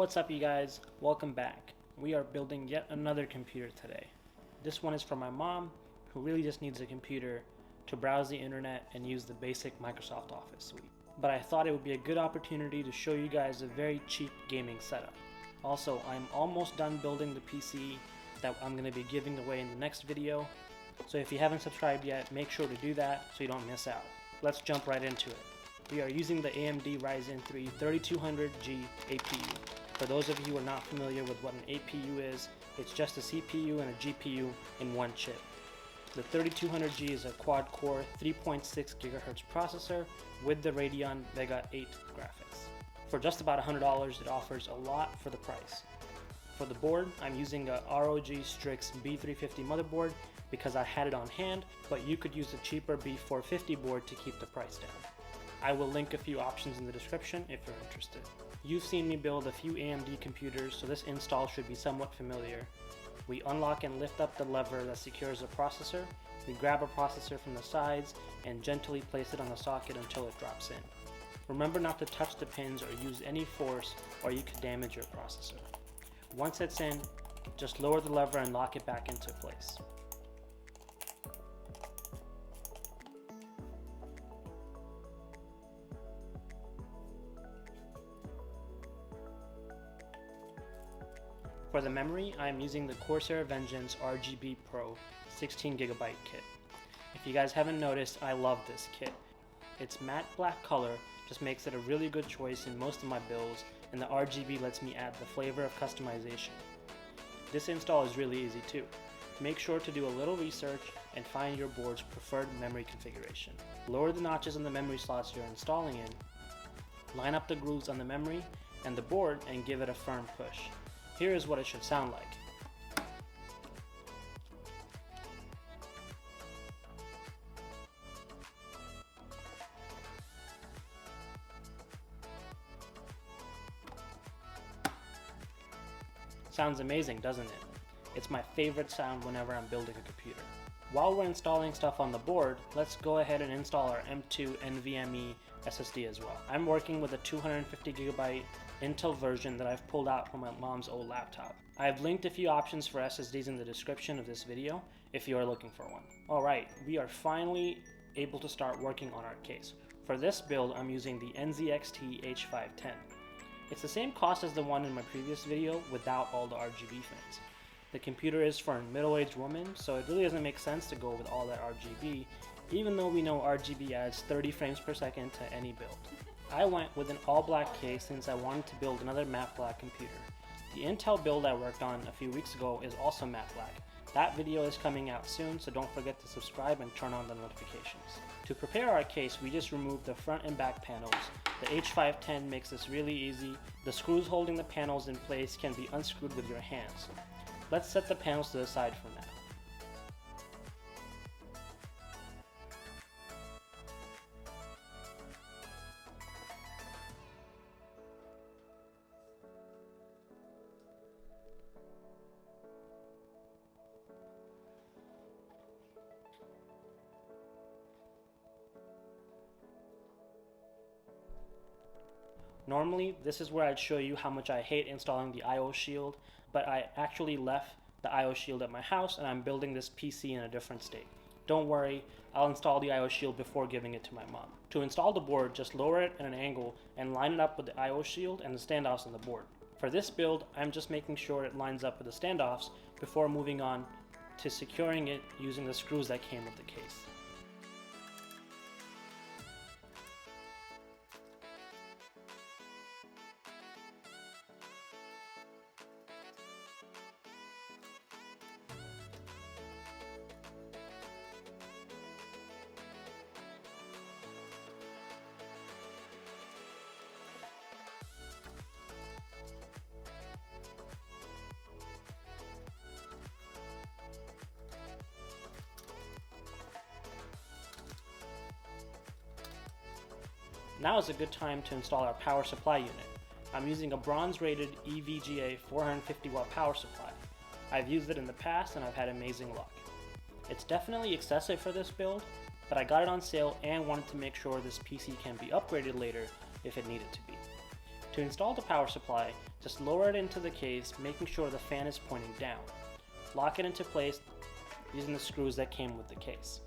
What's up you guys? Welcome back. We are building yet another computer today. This one is for my mom, who really just needs a computer to browse the internet and use the basic Microsoft Office suite. But I thought it would be a good opportunity to show you guys a very cheap gaming setup. Also, I'm almost done building the PC that I'm going to be giving away in the next video. So if you haven't subscribed yet, make sure to do that so you don't miss out. Let's jump right into it. We are using the AMD Ryzen 3 3200G APU. For those of you who are not familiar with what an APU is, it's just a CPU and a GPU in one chip. The 3200G is a quad-core 3.6 GHz processor with the Radeon Vega 8 graphics. For just about $100, it offers a lot for the price. For the board, I'm using a ROG Strix B350 motherboard because I had it on hand, but you could use a cheaper B450 board to keep the price down. I will link a few options in the description if you're interested. You've seen me build a few AMD computers, so this install should be somewhat familiar. We unlock and lift up the lever that secures the processor, we grab a processor from the sides, and gently place it on the socket until it drops in. Remember not to touch the pins or use any force or you could damage your processor. Once it's in, just lower the lever and lock it back into place. For the memory, I am using the Corsair Vengeance RGB Pro 16GB kit. If you guys haven't noticed, I love this kit. Its matte black color just makes it a really good choice in most of my builds, and the RGB lets me add the flavor of customization. This install is really easy too. Make sure to do a little research and find your board's preferred memory configuration. Lower the notches on the memory slots you're installing in, line up the grooves on the memory and the board and give it a firm push. Here is what it should sound like. Sounds amazing, doesn't it? It's my favorite sound whenever I'm building a computer. While we're installing stuff on the board, let's go ahead and install our M2 NVMe SSD as well. I'm working with a 250GB Intel version that I've pulled out from my mom's old laptop. I've linked a few options for SSDs in the description of this video if you are looking for one. Alright, we are finally able to start working on our case. For this build, I'm using the NZXT H510. It's the same cost as the one in my previous video without all the RGB fins. The computer is for a middle-aged woman, so it really doesn't make sense to go with all that RGB, even though we know RGB adds 30 frames per second to any build. I went with an all-black case since I wanted to build another matte black computer. The Intel build I worked on a few weeks ago is also matte black. That video is coming out soon, so don't forget to subscribe and turn on the notifications. To prepare our case, we just removed the front and back panels. The H510 makes this really easy. The screws holding the panels in place can be unscrewed with your hands. Let's set the panels to the side for now. Normally, this is where I'd show you how much I hate installing the I/O shield, but I actually left the I/O shield at my house and I'm building this PC in a different state. Don't worry, I'll install the I/O shield before giving it to my mom. To install the board, just lower it at an angle and line it up with the I/O shield and the standoffs on the board. For this build, I'm just making sure it lines up with the standoffs before moving on to securing it using the screws that came with the case. Now is a good time to install our power supply unit. I'm using a bronze-rated EVGA 450 watt power supply. I've used it in the past and I've had amazing luck. It's definitely excessive for this build, but I got it on sale and wanted to make sure this PC can be upgraded later if it needed to be. To install the power supply, just lower it into the case, making sure the fan is pointing down. Lock it into place using the screws that came with the case.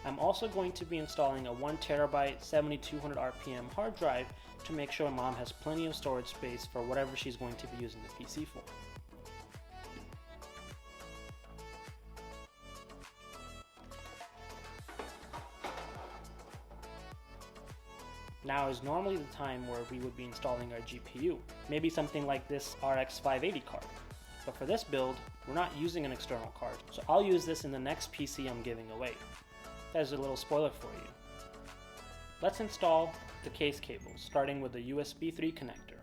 I'm also going to be installing a 1TB 7200 RPM hard drive to make sure Mom has plenty of storage space for whatever she's going to be using the PC for. Now is normally the time where we would be installing our GPU, maybe something like this RX 580 card. But for this build, we're not using an external card, so I'll use this in the next PC I'm giving away. There's a little spoiler for you. Let's install the case cables, starting with the USB 3 connector.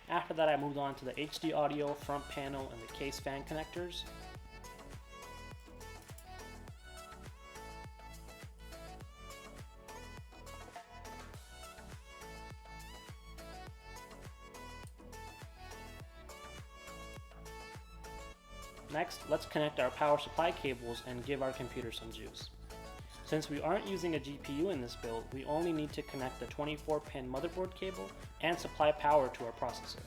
After that, I moved on to the HD audio, front panel, and the case fan connectors. Next, let's connect our power supply cables and give our computer some juice. Since we aren't using a GPU in this build, we only need to connect the 24-pin motherboard cable and supply power to our processor.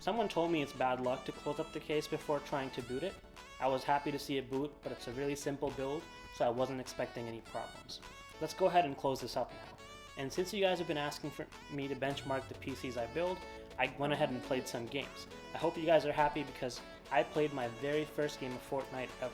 Someone told me it's bad luck to close up the case before trying to boot it. I was happy to see it boot, but it's a really simple build, so I wasn't expecting any problems. Let's go ahead and close this up now. And since you guys have been asking for me to benchmark the PCs I build, I went ahead and played some games. I hope you guys are happy because I played my very first game of Fortnite ever.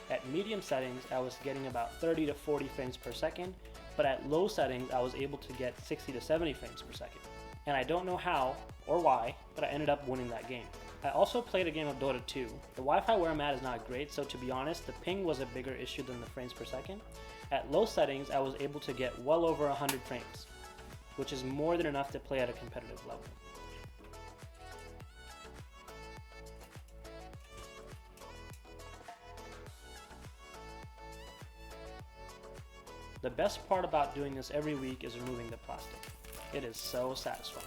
At medium settings, I was getting about 30 to 40 frames per second, but at low settings, I was able to get 60 to 70 frames per second. And I don't know how or why, but I ended up winning that game. I also played a game of Dota 2. The Wi-Fi where I'm at is not great, so to be honest, the ping was a bigger issue than the frames per second. At low settings, I was able to get well over 100 frames, which is more than enough to play at a competitive level. The best part about doing this every week is removing the plastic. It is so satisfying.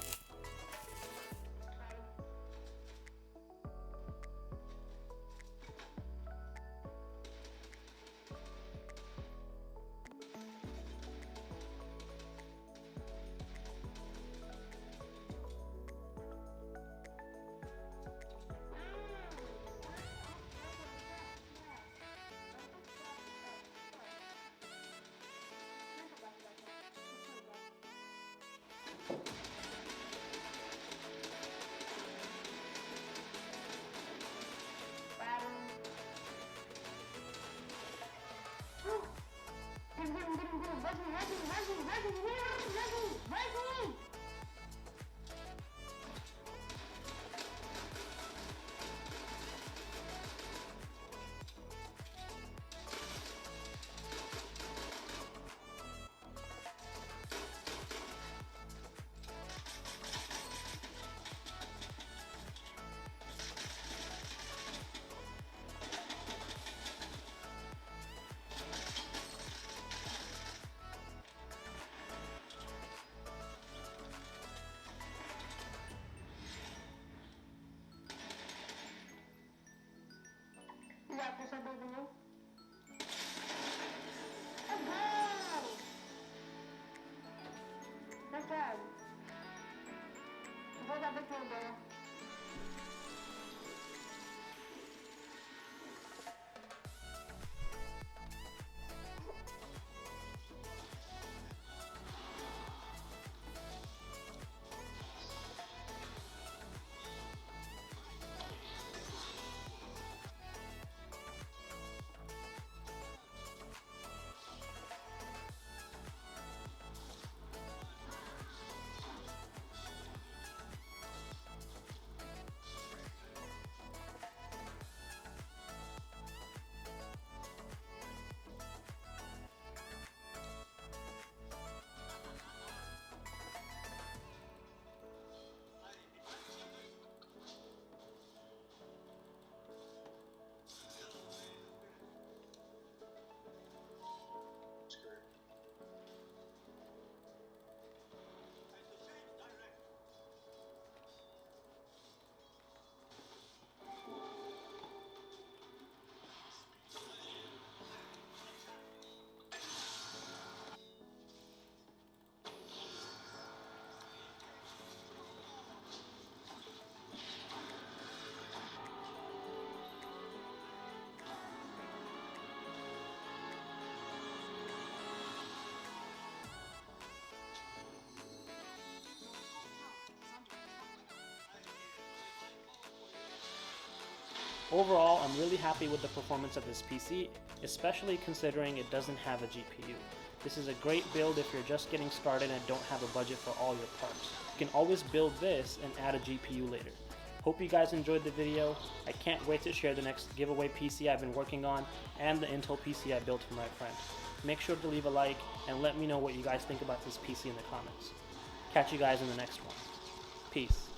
Overall, I'm really happy with the performance of this PC, especially considering it doesn't have a GPU. This is a great build if you're just getting started and don't have a budget for all your parts. You can always build this and add a GPU later. Hope you guys enjoyed the video. I can't wait to share the next giveaway PC I've been working on and the Intel PC I built for my friend. Make sure to leave a like and let me know what you guys think about this PC in the comments. Catch you guys in the next one. Peace.